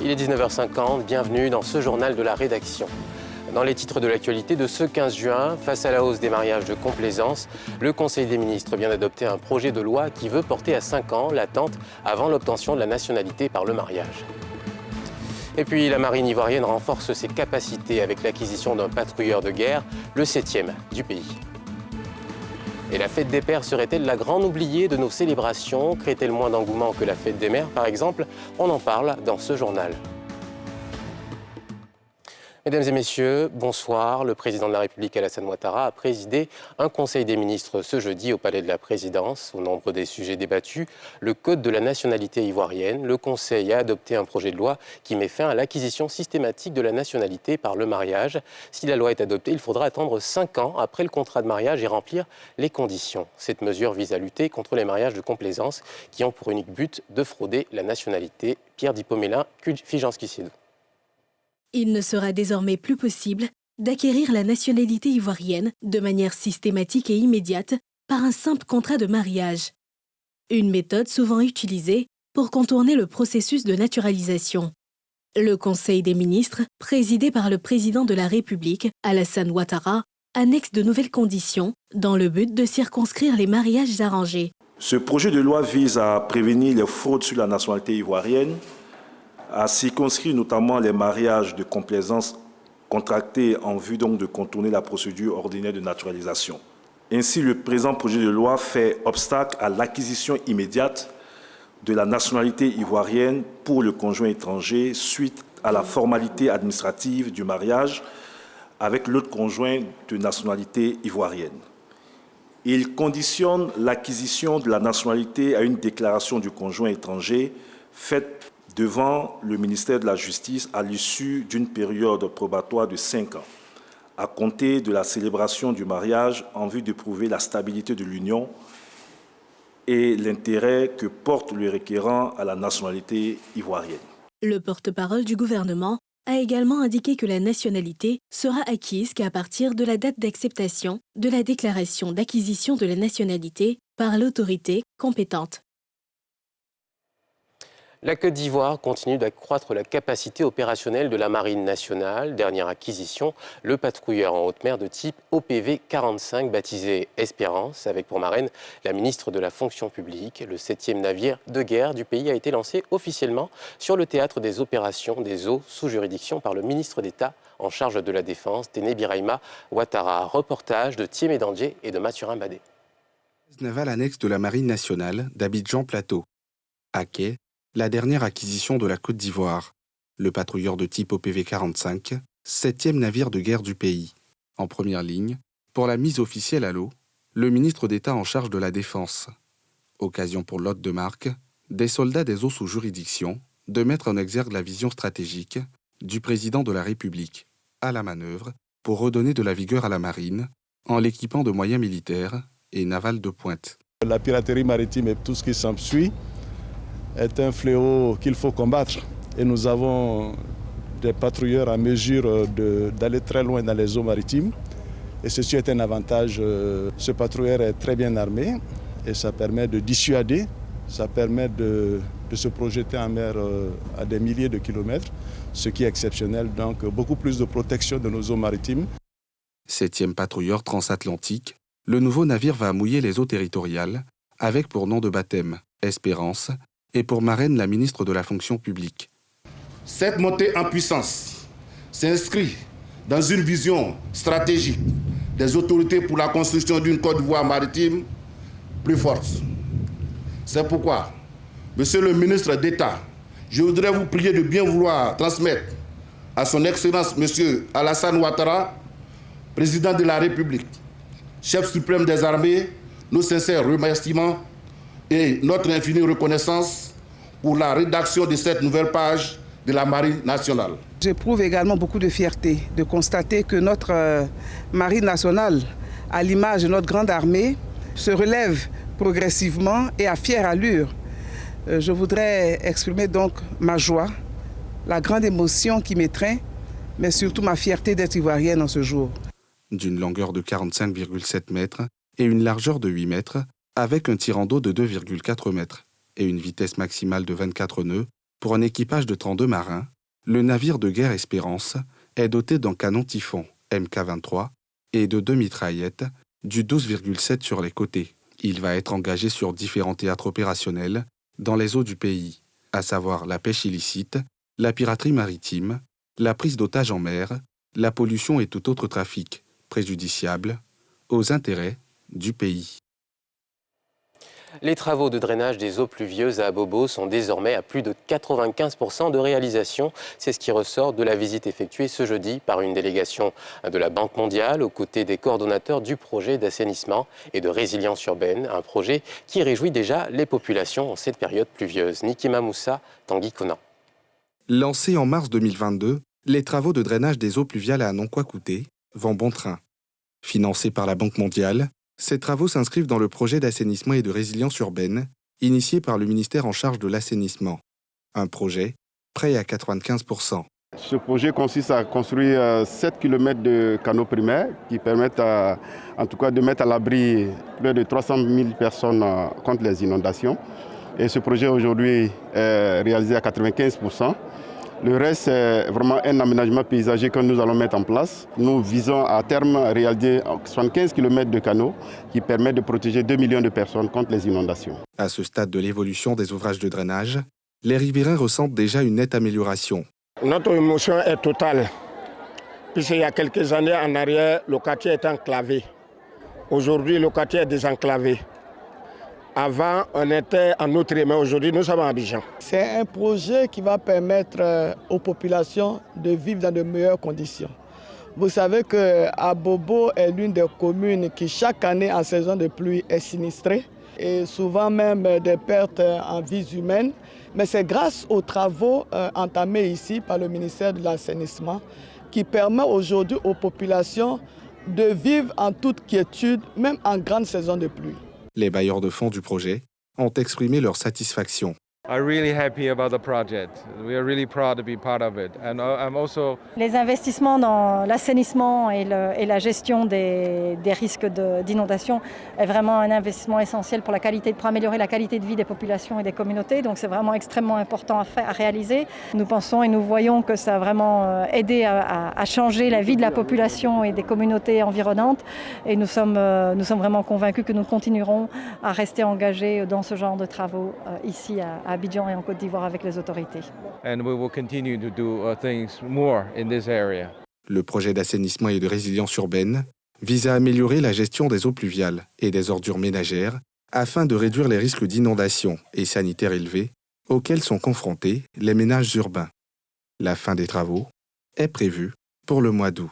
Il est 19h50, bienvenue dans ce journal de la rédaction. Dans les titres de l'actualité de ce 15 juin, face à la hausse des mariages de complaisance, le Conseil des ministres vient d'adopter un projet de loi qui veut porter à 5 ans l'attente avant l'obtention de la nationalité par le mariage. Et puis la marine ivoirienne renforce ses capacités avec l'acquisition d'un patrouilleur de guerre, le 7e du pays. Et la fête des pères serait-elle la grande oubliée de nos célébrations? Crée-t-elle moins d'engouement que la fête des mères, par exemple? On en parle dans ce journal. Mesdames et messieurs, bonsoir. Le président de la République, Alassane Ouattara, a présidé un conseil des ministres ce jeudi au Palais de la Présidence. Au nombre des sujets débattus, le code de la nationalité ivoirienne. Le conseil a adopté un projet de loi qui met fin à l'acquisition systématique de la nationalité par le mariage. Si la loi est adoptée, il faudra attendre 5 ans après le contrat de mariage et remplir les conditions. Cette mesure vise à lutter contre les mariages de complaisance qui ont pour unique but de frauder la nationalité. Pierre Dipomélin, Fijanski Sidou. Il ne sera désormais plus possible d'acquérir la nationalité ivoirienne de manière systématique et immédiate par un simple contrat de mariage. Une méthode souvent utilisée pour contourner le processus de naturalisation. Le Conseil des ministres, présidé par le président de la République, Alassane Ouattara, annexe de nouvelles conditions dans le but de circonscrire les mariages arrangés. Ce projet de loi vise à prévenir les fraudes sur la nationalité ivoirienne, à circonscrire notamment les mariages de complaisance contractés en vue donc de contourner la procédure ordinaire de naturalisation. Ainsi, le présent projet de loi fait obstacle à l'acquisition immédiate de la nationalité ivoirienne pour le conjoint étranger suite à la formalité administrative du mariage avec l'autre conjoint de nationalité ivoirienne. Il conditionne l'acquisition de la nationalité à une déclaration du conjoint étranger faite devant le ministère de la Justice à l'issue d'une période probatoire de 5 ans, à compter de la célébration du mariage en vue de prouver la stabilité de l'union et l'intérêt que porte le requérant à la nationalité ivoirienne. Le porte-parole du gouvernement a également indiqué que la nationalité sera acquise qu'à partir de la date d'acceptation de la déclaration d'acquisition de la nationalité par l'autorité compétente. La Côte d'Ivoire continue d'accroître la capacité opérationnelle de la Marine nationale. Dernière acquisition, le patrouilleur en haute mer de type OPV 45, baptisé Espérance, avec pour marraine la ministre de la fonction publique. Le 7e navire de guerre du pays a été lancé officiellement sur le théâtre des opérations des eaux sous juridiction par le ministre d'État en charge de la Défense, Téné Birahima Ouattara. Reportage de Thiemé Dandier et de Mathurin Badé. Naval annexe de la Marine nationale d'Abidjan Plateau. À quai, la dernière acquisition de la Côte d'Ivoire, le patrouilleur de type OPV 45, 7e navire de guerre du pays. En première ligne, pour la mise officielle à l'eau, le ministre d'État en charge de la Défense. Occasion pour l'hôte de marque, des soldats des eaux sous juridiction, de mettre en exergue la vision stratégique du président de la République à la manœuvre pour redonner de la vigueur à la marine en l'équipant de moyens militaires et navals de pointe. La piraterie maritime et tout ce qui s'ensuit est un fléau qu'il faut combattre. Et nous avons des patrouilleurs à mesure d'aller très loin dans les eaux maritimes. Et ceci est un avantage. Ce patrouilleur est très bien armé et ça permet de dissuader, ça permet de se projeter en mer à des milliers de kilomètres, ce qui est exceptionnel. Donc beaucoup plus de protection de nos eaux maritimes. 7e patrouilleur transatlantique, le nouveau navire va mouiller les eaux territoriales avec pour nom de baptême Espérance, et pour marraine la ministre de la fonction publique. Cette montée en puissance s'inscrit dans une vision stratégique des autorités pour la construction d'une Côte d'Ivoire maritime plus forte. C'est pourquoi, Monsieur le ministre d'État, je voudrais vous prier de bien vouloir transmettre à son Excellence Monsieur Alassane Ouattara, président de la République, chef suprême des armées, nos sincères remerciements et notre infinie reconnaissance pour la rédaction de cette nouvelle page de la Marine nationale. J'éprouve également beaucoup de fierté de constater que notre Marine nationale, à l'image de notre grande armée, se relève progressivement et à fière allure. Je voudrais exprimer donc ma joie, la grande émotion qui m'étreint, mais surtout ma fierté d'être ivoirienne en ce jour. D'une longueur de 45,7 mètres et une largeur de 8 mètres, avec un tirant d'eau de 2,4 mètres et une vitesse maximale de 24 nœuds pour un équipage de 32 marins, le navire de guerre Espérance est doté d'un canon Typhon Mk23 et de 2 mitraillettes du 12,7 sur les côtés. Il va être engagé sur différents théâtres opérationnels dans les eaux du pays, à savoir la pêche illicite, la piraterie maritime, la prise d'otages en mer, la pollution et tout autre trafic préjudiciable aux intérêts du pays. Les travaux de drainage des eaux pluvieuses à Abobo sont désormais à plus de 95% de réalisation. C'est ce qui ressort de la visite effectuée ce jeudi par une délégation de la Banque mondiale aux côtés des coordonnateurs du projet d'assainissement et de résilience urbaine, un projet qui réjouit déjà les populations en cette période pluvieuse. Nikima Moussa, Tanguy Conan. Lancés en mars 2022, les travaux de drainage des eaux pluviales à Anonkwa-Kouté vont bon train. Financés par la Banque mondiale, ces travaux s'inscrivent dans le projet d'assainissement et de résilience urbaine, initié par le ministère en charge de l'assainissement. Un projet prêt à 95%. Ce projet consiste à construire 7 km de canaux primaires qui permettent en tout cas de mettre à l'abri plus de 300 000 personnes contre les inondations. Et ce projet aujourd'hui est réalisé à 95%. Le reste, c'est vraiment un aménagement paysager que nous allons mettre en place. Nous visons à terme réaliser 75 km de canaux qui permettent de protéger 2 millions de personnes contre les inondations. À ce stade de l'évolution des ouvrages de drainage, les riverains ressentent déjà une nette amélioration. Notre émotion est totale, puisqu'il y a quelques années en arrière, le quartier était enclavé. Aujourd'hui, le quartier est désenclavé. Avant, on était en Outre-mer, aujourd'hui, nous sommes à Abidjan. C'est un projet qui va permettre aux populations de vivre dans de meilleures conditions. Vous savez qu'Abobo est l'une des communes qui, chaque année, en saison de pluie, est sinistrée, et souvent même des pertes en vies humaines. Mais c'est grâce aux travaux entamés ici par le ministère de l'Assainissement qui permet aujourd'hui aux populations de vivre en toute quiétude, même en grande saison de pluie. Les bailleurs de fonds du projet ont exprimé leur satisfaction. Les investissements dans l'assainissement et la gestion des risques d'inondation est vraiment un investissement essentiel pour améliorer la qualité de vie des populations et des communautés. Donc c'est vraiment extrêmement important à réaliser. Nous pensons et nous voyons que ça a vraiment aidé à changer la vie de la population et des communautés environnantes. Et nous sommes vraiment convaincus que nous continuerons à rester engagés dans ce genre de travaux ici à Abidjan et en Côte d'Ivoire avec les autorités. Le projet d'assainissement et de résilience urbaine vise à améliorer la gestion des eaux pluviales et des ordures ménagères afin de réduire les risques d'inondation et sanitaires élevés auxquels sont confrontés les ménages urbains. La fin des travaux est prévue pour le mois d'août.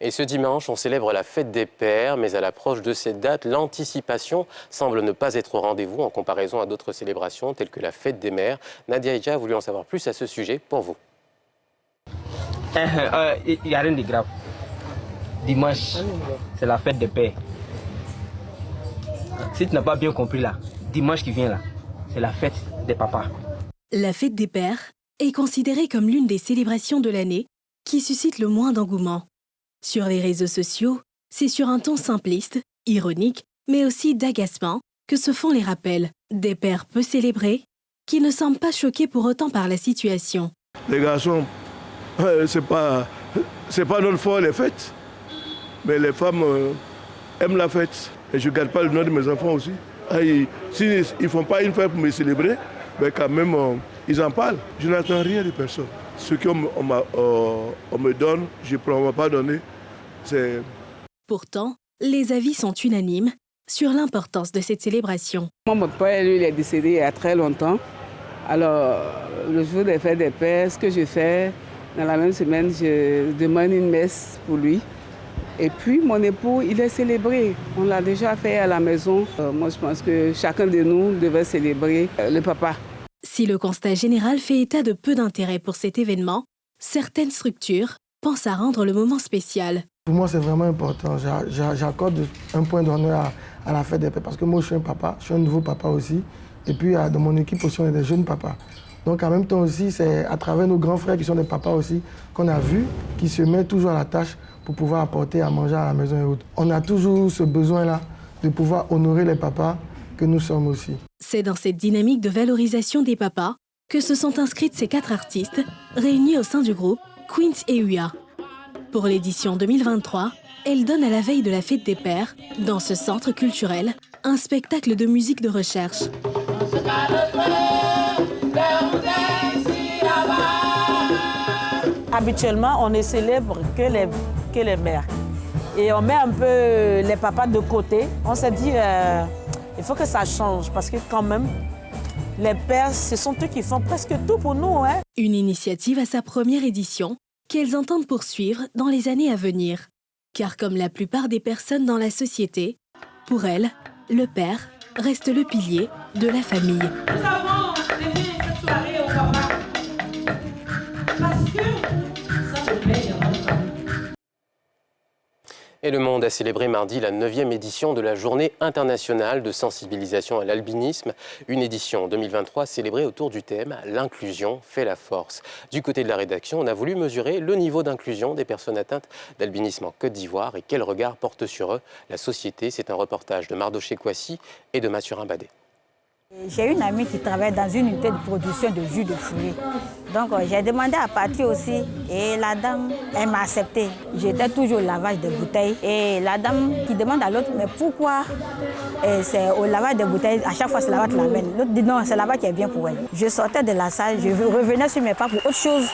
Et ce dimanche, on célèbre la fête des pères, mais à l'approche de cette date, l'anticipation semble ne pas être au rendez-vous en comparaison à d'autres célébrations telles que la fête des mères. Nadia Ija a voulu en savoir plus à ce sujet pour vous. Il n'y a rien de grave. Dimanche, c'est la fête des pères. Si tu n'as pas bien compris là, dimanche qui vient là, c'est la fête des papas. La fête des pères est considérée comme l'une des célébrations de l'année qui suscite le moins d'engouement. Sur les réseaux sociaux, c'est sur un ton simpliste, ironique, mais aussi d'agacement que se font les rappels des pères peu célébrés qui ne semblent pas choqués pour autant par la situation. Les garçons, c'est pas notre foi les fêtes, mais les femmes aiment la fête. Et je ne garde pas le nom de mes enfants aussi. S'ils ne font pas une fête pour me célébrer, mais quand même, ils en parlent. Je n'attends rien de personne. Ce qu'on me donne, je ne prends pas donner. Pourtant, les avis sont unanimes sur l'importance de cette célébration. Mon père, lui, il est décédé il y a très longtemps. Alors, le jour des fêtes des pères, ce que je fais, dans la même semaine, je demande une messe pour lui. Et puis, mon époux, il est célébré. On l'a déjà fait à la maison. Moi, je pense que chacun de nous devait célébrer le papa. Si le constat général fait état de peu d'intérêt pour cet événement, certaines structures pensent à rendre le moment spécial. Pour moi, c'est vraiment important. J'accorde un point d'honneur à la fête des pères parce que moi, je suis un papa, je suis un nouveau papa aussi. Et puis, dans mon équipe aussi, on est des jeunes papas. Donc, en même temps aussi, c'est à travers nos grands frères qui sont des papas aussi qu'on a vus, qui se mettent toujours à la tâche pour pouvoir apporter à manger à la maison et autres. On a toujours ce besoin-là de pouvoir honorer les papas que nous sommes aussi. C'est dans cette dynamique de valorisation des papas que se sont inscrites ces 4 artistes réunis au sein du groupe Queens EUA. Pour l'édition 2023, elle donne à la veille de la fête des pères, dans ce centre culturel, un spectacle de musique de recherche. Habituellement, on ne célèbre que les mères. Et on met un peu les papas de côté. On s'est dit, il faut que ça change parce que quand même, les pères, ce sont eux qui font presque tout pour nous. Hein. Une initiative à sa première édition qu'elles entendent poursuivre dans les années à venir. Car comme la plupart des personnes dans la société, pour elles, le père reste le pilier de la famille. Nous avons dédié cette soirée au papa. Parce que ça me plaît dans notre famille. Et le monde a célébré mardi la 9e édition de la Journée internationale de sensibilisation à l'albinisme. Une édition 2023 célébrée autour du thème « L'inclusion fait la force ». Du côté de la rédaction, on a voulu mesurer le niveau d'inclusion des personnes atteintes d'albinisme en Côte d'Ivoire et quel regard porte sur eux la société. C'est un reportage de Mardoché Kouassi et de Mathurin Badé. J'ai une amie qui travaille dans une unité de production de jus de fruits. Donc j'ai demandé à partir aussi et la dame, elle m'a accepté. J'étais toujours au lavage des bouteilles et la dame qui demande à l'autre, mais pourquoi c'est au lavage des bouteilles, à chaque fois c'est là-bas qui l'amène. L'autre dit non, c'est là-bas qui est bien pour elle. Je sortais de la salle, je revenais sur mes pas pour autre chose.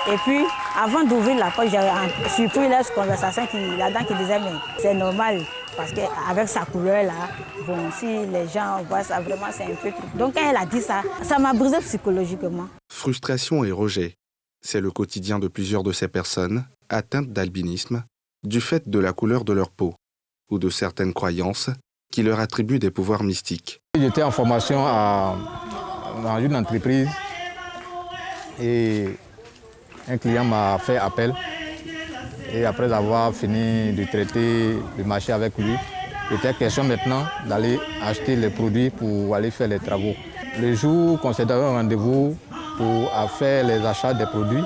Et puis, avant d'ouvrir la porte, j'ai surpris la conversation, la dame qui disait, mais c'est normal. Parce qu'avec sa couleur là, bon, si les gens voient ça, vraiment c'est un peu... Donc quand elle a dit ça, ça m'a brisé psychologiquement. Frustration et rejet, c'est le quotidien de plusieurs de ces personnes atteintes d'albinisme du fait de la couleur de leur peau ou de certaines croyances qui leur attribuent des pouvoirs mystiques. J'étais en formation dans une entreprise et un client m'a fait appel. Et après avoir fini de traiter le marché avec lui, il était question maintenant d'aller acheter les produits pour aller faire les travaux. Le jour qu'on s'est donné un rendez-vous pour faire les achats des produits,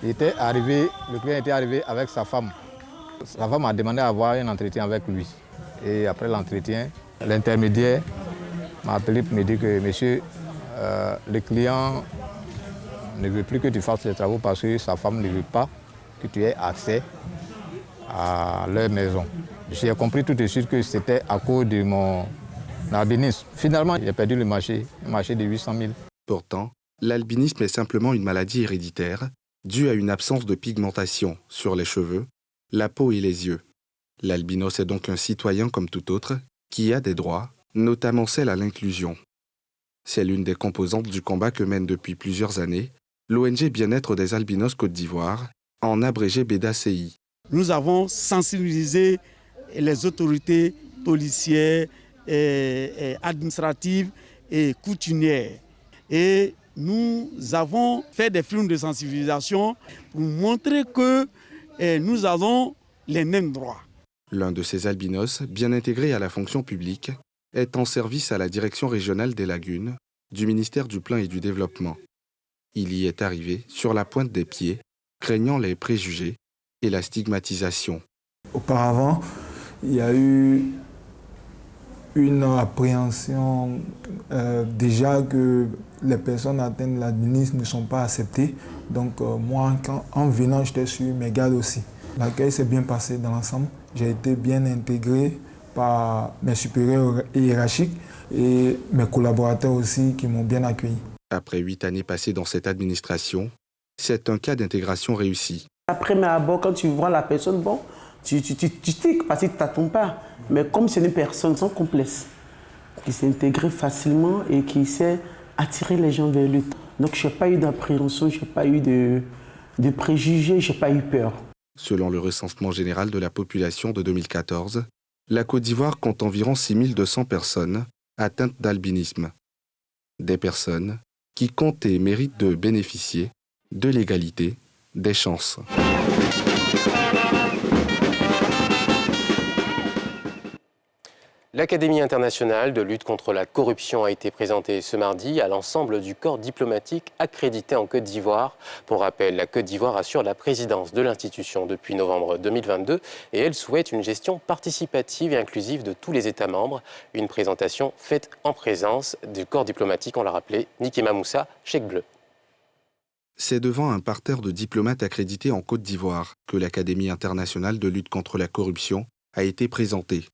le client était arrivé avec sa femme. Sa femme a demandé à avoir un entretien avec lui. Et après l'entretien, l'intermédiaire m'a appelé pour me dire que monsieur, le client ne veut plus que tu fasses les travaux parce que sa femme ne veut pas que tu aies accès à leur maison. J'ai compris tout de suite que c'était à cause de mon albinisme. Finalement, j'ai perdu le marché, un marché de 800 000. Pourtant, l'albinisme est simplement une maladie héréditaire due à une absence de pigmentation sur les cheveux, la peau et les yeux. L'albinos est donc un citoyen comme tout autre qui a des droits, notamment celle à l'inclusion. C'est l'une des composantes du combat que mène depuis plusieurs années l'ONG Bien-être des albinos Côte d'Ivoire, en abrégé BEDACI. Nous avons sensibilisé les autorités policières, administratives et coutumières. Et nous avons fait des films de sensibilisation pour montrer que nous avons les mêmes droits. L'un de ces albinos, bien intégré à la fonction publique, est en service à la Direction régionale des lagunes du ministère du Plan et du Développement. Il y est arrivé sur la pointe des pieds, craignant les préjugés et la stigmatisation. Auparavant, il y a eu une appréhension déjà que les personnes atteintes de l'albinisme ne sont pas acceptées. Donc moi, en venant, j'étais sur mes gardes aussi. L'accueil s'est bien passé dans l'ensemble. J'ai été bien intégré par mes supérieurs hiérarchiques et mes collaborateurs aussi qui m'ont bien accueilli. Après 8 années passées dans cette administration, c'est un cas d'intégration réussi. Après, mais d'abord, quand tu vois la personne, bon, tu tiques parce que tu ne t'attends pas. Mais comme c'est une personne sans complexe, qui s'est intégrée facilement et qui sait attirer les gens vers lui. Donc, je n'ai pas eu d'appréhension, je n'ai pas eu de préjugés, je n'ai pas eu peur. Selon le recensement général de la population de 2014, la Côte d'Ivoire compte environ 6200 personnes atteintes d'albinisme. Des personnes qui comptent et méritent de bénéficier de l'égalité des chances. L'Académie internationale de lutte contre la corruption a été présentée ce mardi à l'ensemble du corps diplomatique accrédité en Côte d'Ivoire. Pour rappel, la Côte d'Ivoire assure la présidence de l'institution depuis novembre 2022 et elle souhaite une gestion participative et inclusive de tous les États membres. Une présentation faite en présence du corps diplomatique, on l'a rappelé, Nikema Moussa, Cheikh Bleu. C'est devant un parterre de diplomates accrédités en Côte d'Ivoire que l'Académie internationale de lutte contre la corruption a été présentée.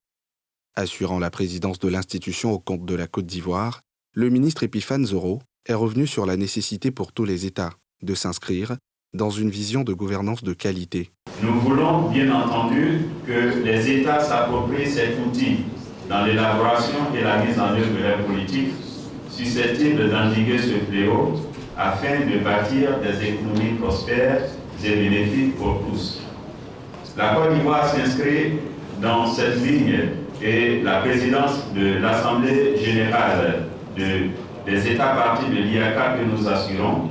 Assurant la présidence de l'institution au compte de la Côte d'Ivoire, le ministre Epiphane Zoro est revenu sur la nécessité pour tous les États de s'inscrire dans une vision de gouvernance de qualité. Nous voulons bien entendu que les États s'approprient cet outil dans l'élaboration et la mise en œuvre de leur politique susceptible d'endiguer ce fléau afin de bâtir des économies prospères et bénéfiques pour tous. La Côte d'Ivoire s'inscrit dans cette ligne et la présidence de l'Assemblée générale des États parties de l'IACA que nous assurons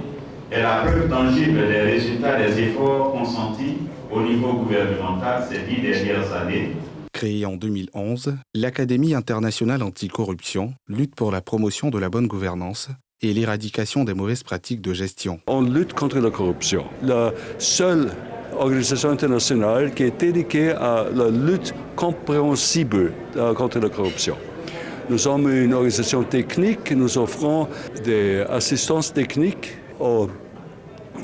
est la preuve tangible des résultats des efforts consentis au niveau gouvernemental ces 10 dernières années. Créée en 2011, l'Académie internationale anticorruption lutte pour la promotion de la bonne gouvernance et l'éradication des mauvaises pratiques de gestion. On lutte contre la corruption. La seule organisation internationale qui est dédiée à la lutte compréhensible contre la corruption. Nous sommes une organisation technique, nous offrons des assistances techniques aux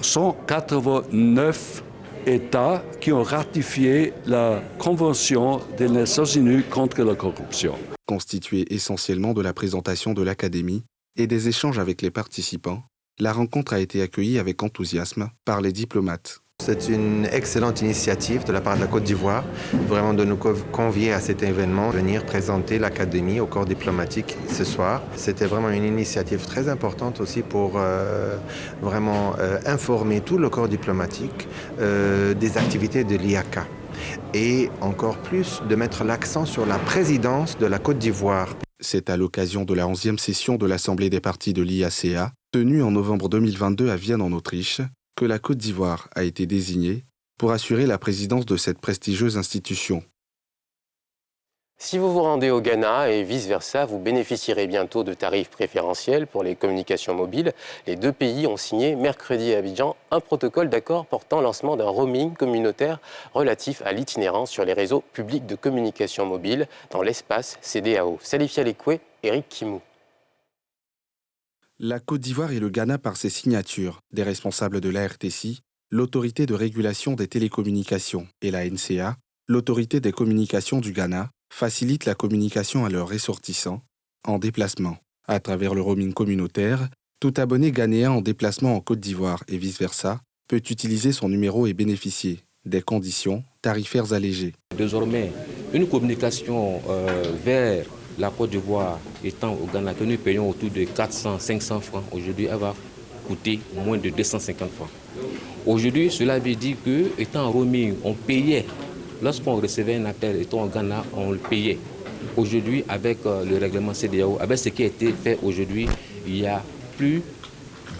189 États qui ont ratifié la Convention des Nations Unies contre la corruption. Constituée essentiellement de la présentation de l'Académie et des échanges avec les participants, la rencontre a été accueillie avec enthousiasme par les diplomates. C'est une excellente initiative de la part de la Côte d'Ivoire, vraiment de nous convier à cet événement, venir présenter l'Académie au corps diplomatique ce soir. C'était vraiment une initiative très importante aussi pour vraiment informer tout le corps diplomatique des activités de l'IACA et encore plus de mettre l'accent sur la présidence de la Côte d'Ivoire. C'est à l'occasion de la 11e session de l'Assemblée des partis de l'IACA, tenue en novembre 2022 à Vienne en Autriche, que la Côte d'Ivoire a été désignée pour assurer la présidence de cette prestigieuse institution. Si vous vous rendez au Ghana et vice-versa, vous bénéficierez bientôt de tarifs préférentiels pour les communications mobiles. Les deux pays ont signé mercredi à Abidjan un protocole d'accord portant lancement d'un roaming communautaire relatif à l'itinérance sur les réseaux publics de communication mobile dans l'espace CEDEAO. Salifia Lekwe, Eric Kimou. La Côte d'Ivoire et le Ghana, par ses signatures, des responsables de l'ARTC, l'autorité de régulation des télécommunications, et la NCA, l'autorité des communications du Ghana, facilitent la communication à leurs ressortissants en déplacement. À travers le roaming communautaire, tout abonné ghanéen en déplacement en Côte d'Ivoire et vice-versa peut utiliser son numéro et bénéficier des conditions tarifaires allégées. Désormais, une communication vers la Côte d'Ivoire étant au Ghana, que nous payons autour de 400-500 francs, aujourd'hui elle va coûter moins de 250 francs. Aujourd'hui, cela veut dire que, étant en roaming, on payait. Lorsqu'on recevait un appel étant au Ghana, on le payait. Aujourd'hui, avec le règlement CEDEAO, avec ce qui a été fait aujourd'hui, il n'y a plus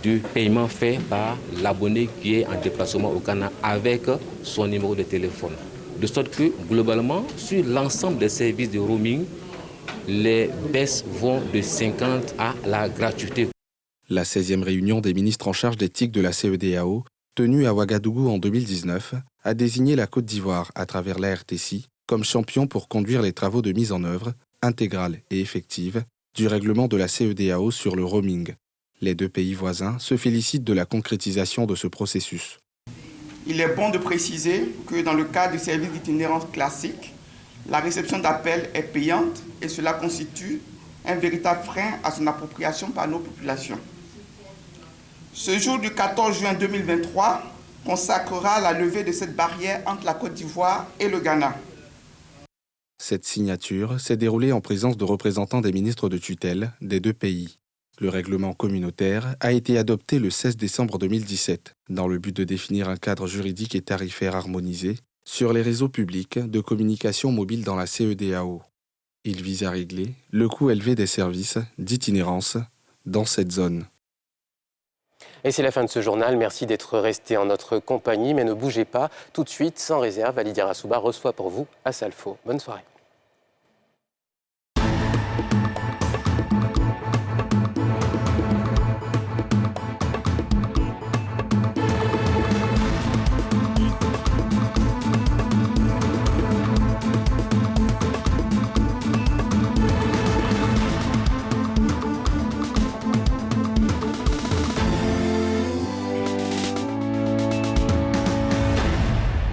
de paiement fait par l'abonné qui est en déplacement au Ghana avec son numéro de téléphone. De sorte que, globalement, sur l'ensemble des services de roaming, les baisses vont de 50 à la gratuité. La 16e réunion des ministres en charge d'éthique de la CEDEAO, tenue à Ouagadougou en 2019, a désigné la Côte d'Ivoire à travers l'ARTC comme champion pour conduire les travaux de mise en œuvre intégrale et effective du règlement de la CEDEAO sur le roaming. Les deux pays voisins se félicitent de la concrétisation de ce processus. Il est bon de préciser que dans le cadre du service d'itinérance classique, la réception d'appels est payante et cela constitue un véritable frein à son appropriation par nos populations. Ce jour du 14 juin 2023 consacrera la levée de cette barrière entre la Côte d'Ivoire et le Ghana. Cette signature s'est déroulée en présence de représentants des ministres de tutelle des deux pays. Le règlement communautaire a été adopté le 16 décembre 2017 dans le but de définir un cadre juridique et tarifaire harmonisé sur les réseaux publics de communication mobile dans la CEDEAO. Il vise à régler le coût élevé des services d'itinérance dans cette zone. Et c'est la fin de ce journal. Merci d'être resté en notre compagnie, mais ne bougez pas. Tout de suite, sans réserve, Lydia Rassouba reçoit pour vous à Salfo. Bonne soirée.